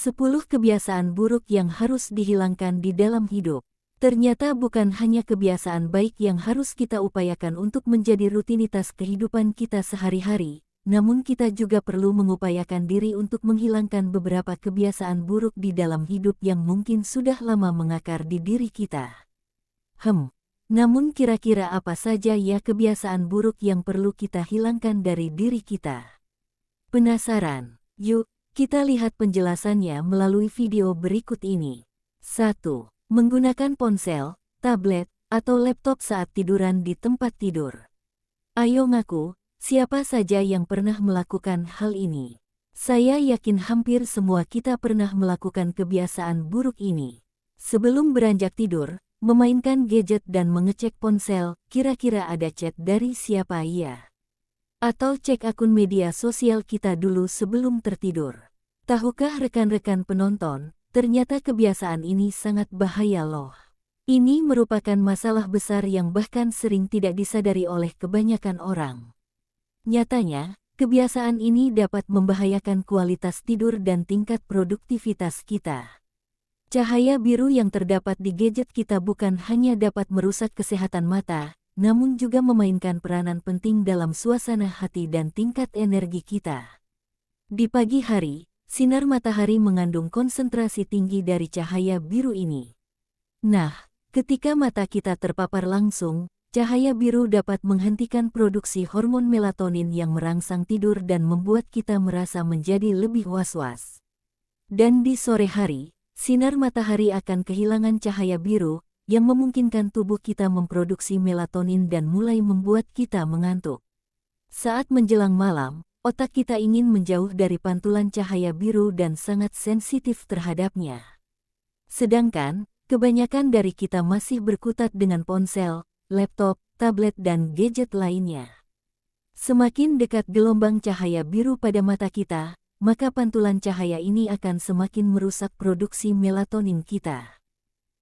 10 kebiasaan buruk yang harus dihilangkan di dalam hidup. Ternyata bukan hanya kebiasaan baik yang harus kita upayakan untuk menjadi rutinitas kehidupan kita sehari-hari, namun kita juga perlu mengupayakan diri untuk menghilangkan beberapa kebiasaan buruk di dalam hidup yang mungkin sudah lama mengakar di diri kita. Namun kira-kira apa saja ya kebiasaan buruk yang perlu kita hilangkan dari diri kita? Penasaran? Yuk, kita lihat penjelasannya melalui video berikut ini. 1. Menggunakan ponsel, tablet, atau laptop saat tiduran di tempat tidur. Ayo ngaku, siapa saja yang pernah melakukan hal ini? Saya yakin hampir semua kita pernah melakukan kebiasaan buruk ini. Sebelum beranjak tidur, memainkan gadget dan mengecek ponsel, kira-kira ada chat dari siapa ya? Atau cek akun media sosial kita dulu sebelum tertidur. Tahukah rekan-rekan penonton, ternyata kebiasaan ini sangat bahaya loh. Ini merupakan masalah besar yang bahkan sering tidak disadari oleh kebanyakan orang. Nyatanya, kebiasaan ini dapat membahayakan kualitas tidur dan tingkat produktivitas kita. Cahaya biru yang terdapat di gadget kita bukan hanya dapat merusak kesehatan mata, namun juga memainkan peranan penting dalam suasana hati dan tingkat energi kita. Di pagi hari, sinar matahari mengandung konsentrasi tinggi dari cahaya biru ini. Nah, ketika mata kita terpapar langsung, cahaya biru dapat menghentikan produksi hormon melatonin yang merangsang tidur dan membuat kita merasa menjadi lebih was-was. Dan di sore hari, sinar matahari akan kehilangan cahaya biru, yang memungkinkan tubuh kita memproduksi melatonin dan mulai membuat kita mengantuk. Saat menjelang malam, otak kita ingin menjauh dari pantulan cahaya biru dan sangat sensitif terhadapnya. Sedangkan, kebanyakan dari kita masih berkutat dengan ponsel, laptop, tablet dan gadget lainnya. Semakin dekat gelombang cahaya biru pada mata kita, maka pantulan cahaya ini akan semakin merusak produksi melatonin kita.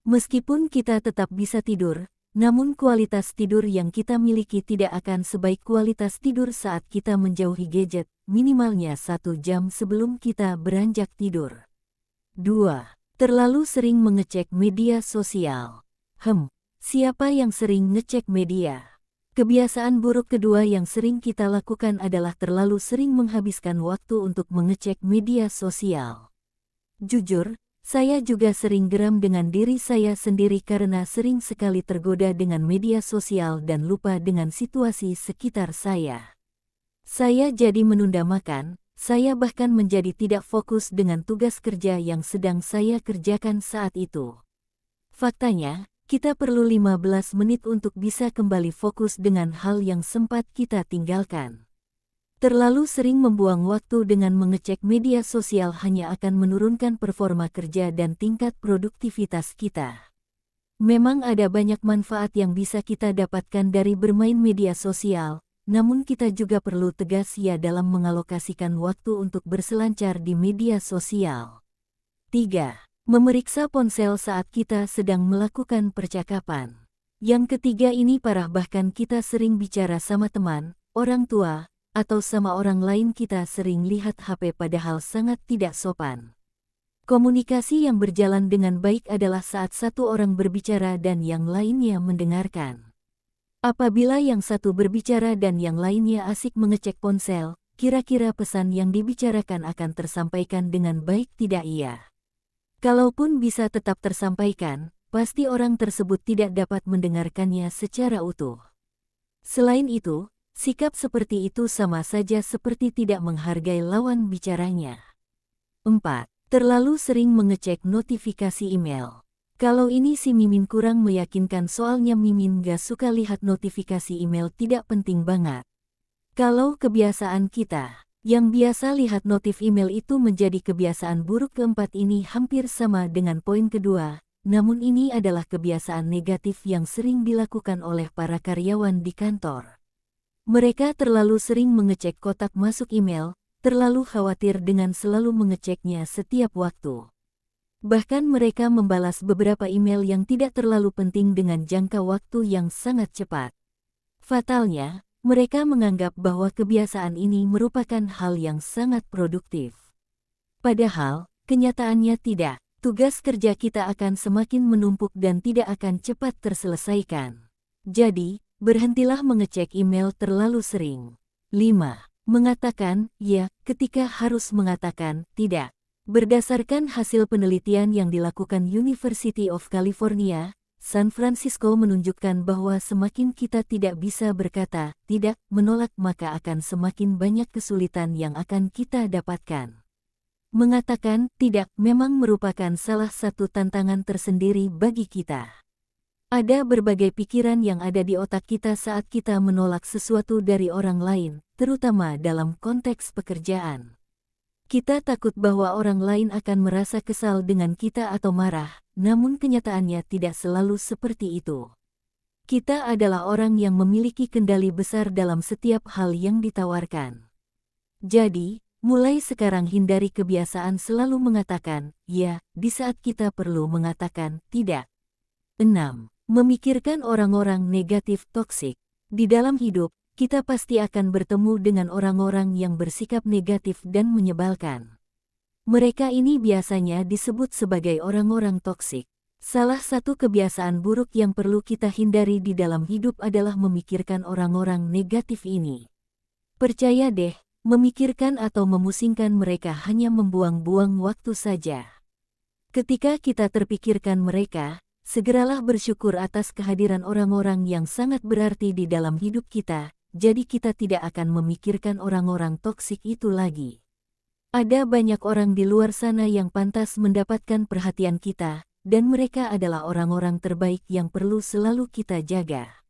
Meskipun kita tetap bisa tidur, namun kualitas tidur yang kita miliki tidak akan sebaik kualitas tidur saat kita menjauhi gadget, minimalnya 1 jam sebelum kita beranjak tidur. 2. Terlalu sering mengecek media sosial. Siapa yang sering ngecek media? Kebiasaan buruk kedua yang sering kita lakukan adalah terlalu sering menghabiskan waktu untuk mengecek media sosial. Jujur, saya juga sering geram dengan diri saya sendiri karena sering sekali tergoda dengan media sosial dan lupa dengan situasi sekitar saya. Saya jadi menunda makan, saya bahkan menjadi tidak fokus dengan tugas kerja yang sedang saya kerjakan saat itu. Faktanya, kita perlu 15 menit untuk bisa kembali fokus dengan hal yang sempat kita tinggalkan. Terlalu sering membuang waktu dengan mengecek media sosial hanya akan menurunkan performa kerja dan tingkat produktivitas kita. Memang ada banyak manfaat yang bisa kita dapatkan dari bermain media sosial, namun kita juga perlu tegas ya dalam mengalokasikan waktu untuk berselancar di media sosial. 3. Memeriksa ponsel saat kita sedang melakukan percakapan. Yang ketiga ini parah, bahkan kita sering bicara sama teman, orang tua, atau sama orang lain kita sering lihat HP padahal sangat tidak sopan. Komunikasi yang berjalan dengan baik adalah saat satu orang berbicara dan yang lainnya mendengarkan. Apabila yang satu berbicara dan yang lainnya asik mengecek ponsel, kira-kira pesan yang dibicarakan akan tersampaikan dengan baik tidak iya? Kalaupun bisa tetap tersampaikan, pasti orang tersebut tidak dapat mendengarkannya secara utuh. Selain itu, sikap seperti itu sama saja seperti tidak menghargai lawan bicaranya. 4. Terlalu sering mengecek notifikasi email. Kalau ini si Mimin kurang meyakinkan soalnya Mimin gak suka lihat notifikasi email tidak penting banget. Kalau kebiasaan kita yang biasa lihat notif email itu menjadi kebiasaan buruk keempat ini hampir sama dengan poin kedua, namun ini adalah kebiasaan negatif yang sering dilakukan oleh para karyawan di kantor. Mereka terlalu sering mengecek kotak masuk email, terlalu khawatir dengan selalu mengeceknya setiap waktu. Bahkan mereka membalas beberapa email yang tidak terlalu penting dengan jangka waktu yang sangat cepat. Fatalnya, mereka menganggap bahwa kebiasaan ini merupakan hal yang sangat produktif. Padahal, Kenyataannya tidak. Tugas kerja kita akan semakin menumpuk dan tidak akan cepat terselesaikan. Jadi, berhentilah mengecek email terlalu sering. 5. Mengatakan ya ketika harus mengatakan tidak. Berdasarkan hasil penelitian yang dilakukan University of California, San Francisco menunjukkan bahwa semakin kita tidak bisa berkata tidak menolak, maka akan semakin banyak kesulitan yang akan kita dapatkan. Mengatakan tidak memang merupakan salah satu tantangan tersendiri bagi kita. Ada berbagai pikiran yang ada di otak kita saat kita menolak sesuatu dari orang lain, terutama dalam konteks pekerjaan. Kita takut bahwa orang lain akan merasa kesal dengan kita atau marah, namun kenyataannya tidak selalu seperti itu. Kita adalah orang yang memiliki kendali besar dalam setiap hal yang ditawarkan. Jadi, mulai sekarang hindari kebiasaan selalu mengatakan ya di saat kita perlu mengatakan tidak. 6. Memikirkan orang-orang negatif toksik. Di dalam hidup, kita pasti akan bertemu dengan orang-orang yang bersikap negatif dan menyebalkan. Mereka ini biasanya disebut sebagai orang-orang toksik. Salah satu kebiasaan buruk yang perlu kita hindari di dalam hidup adalah memikirkan orang-orang negatif ini. Percaya deh, memikirkan atau memusingkan mereka hanya membuang-buang waktu saja. Ketika kita terpikirkan mereka, segeralah bersyukur atas kehadiran orang-orang yang sangat berarti di dalam hidup kita, jadi kita tidak akan memikirkan orang-orang toksik itu lagi. Ada banyak orang di luar sana yang pantas mendapatkan perhatian kita, dan mereka adalah orang-orang terbaik yang perlu selalu kita jaga.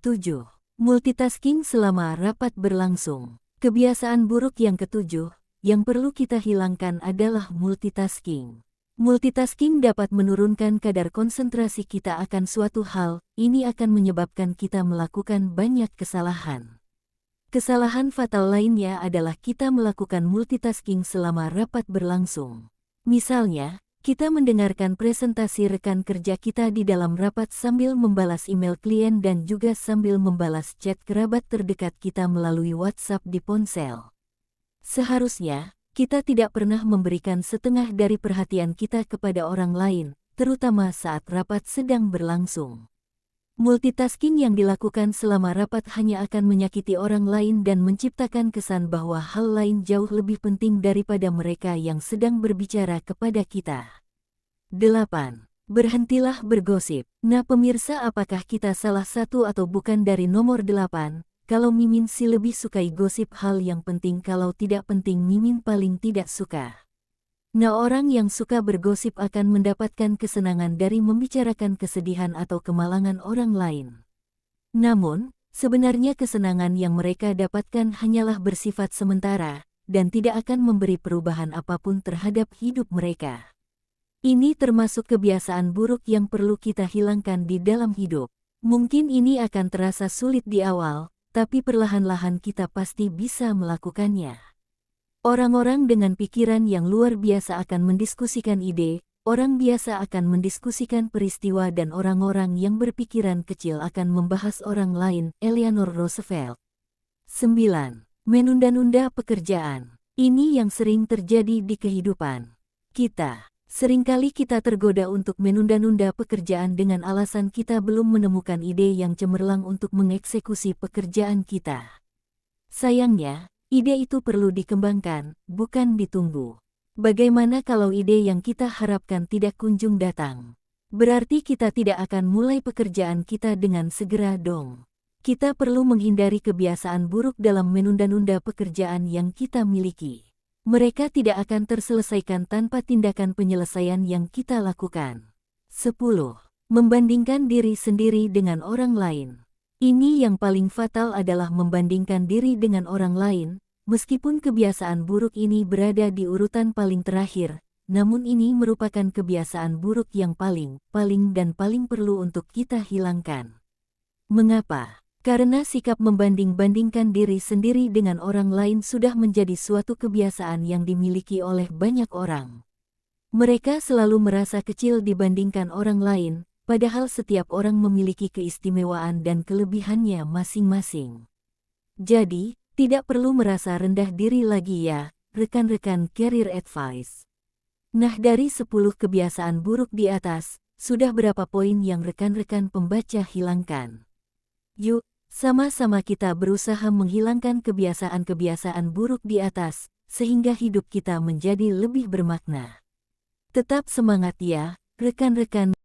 7. Multitasking selama rapat berlangsung. Kebiasaan buruk yang ketujuh, yang perlu kita hilangkan adalah multitasking. Multitasking dapat menurunkan kadar konsentrasi kita akan suatu hal, ini akan menyebabkan kita melakukan banyak kesalahan. Kesalahan fatal lainnya adalah kita melakukan multitasking selama rapat berlangsung. Misalnya, kita mendengarkan presentasi rekan kerja kita di dalam rapat sambil membalas email klien dan juga sambil membalas chat kerabat terdekat kita melalui WhatsApp di ponsel. Seharusnya, kita tidak pernah memberikan setengah dari perhatian kita kepada orang lain, terutama saat rapat sedang berlangsung. Multitasking yang dilakukan selama rapat hanya akan menyakiti orang lain dan menciptakan kesan bahwa hal lain jauh lebih penting daripada mereka yang sedang berbicara kepada kita. 8. Berhentilah bergosip. Nah pemirsa, apakah kita salah satu atau bukan dari nomor 8? Kalau Mimin sih lebih sukai gosip hal yang penting, kalau tidak penting Mimin paling tidak suka. Nah orang yang suka bergosip akan mendapatkan kesenangan dari membicarakan kesedihan atau kemalangan orang lain. Namun, sebenarnya kesenangan yang mereka dapatkan hanyalah bersifat sementara, dan tidak akan memberi perubahan apapun terhadap hidup mereka. Ini termasuk kebiasaan buruk yang perlu kita hilangkan di dalam hidup. Mungkin ini akan terasa sulit di awal, tapi perlahan-lahan kita pasti bisa melakukannya. Orang-orang dengan pikiran yang luar biasa akan mendiskusikan ide, orang biasa akan mendiskusikan peristiwa, dan orang-orang yang berpikiran kecil akan membahas orang lain. Eleanor Roosevelt. 9. Menunda-nunda pekerjaan. Ini yang sering terjadi di kehidupan kita. Seringkali kita tergoda untuk menunda-nunda pekerjaan dengan alasan kita belum menemukan ide yang cemerlang untuk mengeksekusi pekerjaan kita. Sayangnya, ide itu perlu dikembangkan, bukan ditunggu. Bagaimana kalau ide yang kita harapkan tidak kunjung datang? Berarti kita tidak akan mulai pekerjaan kita dengan segera dong. Kita perlu menghindari kebiasaan buruk dalam menunda-nunda pekerjaan yang kita miliki. Mereka tidak akan terselesaikan tanpa tindakan penyelesaian yang kita lakukan. 10. Membandingkan diri sendiri dengan orang lain. Ini yang paling fatal adalah membandingkan diri dengan orang lain, meskipun kebiasaan buruk ini berada di urutan paling terakhir, namun ini merupakan kebiasaan buruk yang paling perlu untuk kita hilangkan. Mengapa? Karena sikap membanding-bandingkan diri sendiri dengan orang lain sudah menjadi suatu kebiasaan yang dimiliki oleh banyak orang. Mereka selalu merasa kecil dibandingkan orang lain, padahal setiap orang memiliki keistimewaan dan kelebihannya masing-masing. Jadi, tidak perlu merasa rendah diri lagi ya, rekan-rekan Career Advice. Nah, dari 10 kebiasaan buruk di atas, sudah berapa poin yang rekan-rekan pembaca hilangkan? Yuk, sama-sama kita berusaha menghilangkan kebiasaan-kebiasaan buruk di atas, sehingga hidup kita menjadi lebih bermakna. Tetap semangat ya, rekan-rekan.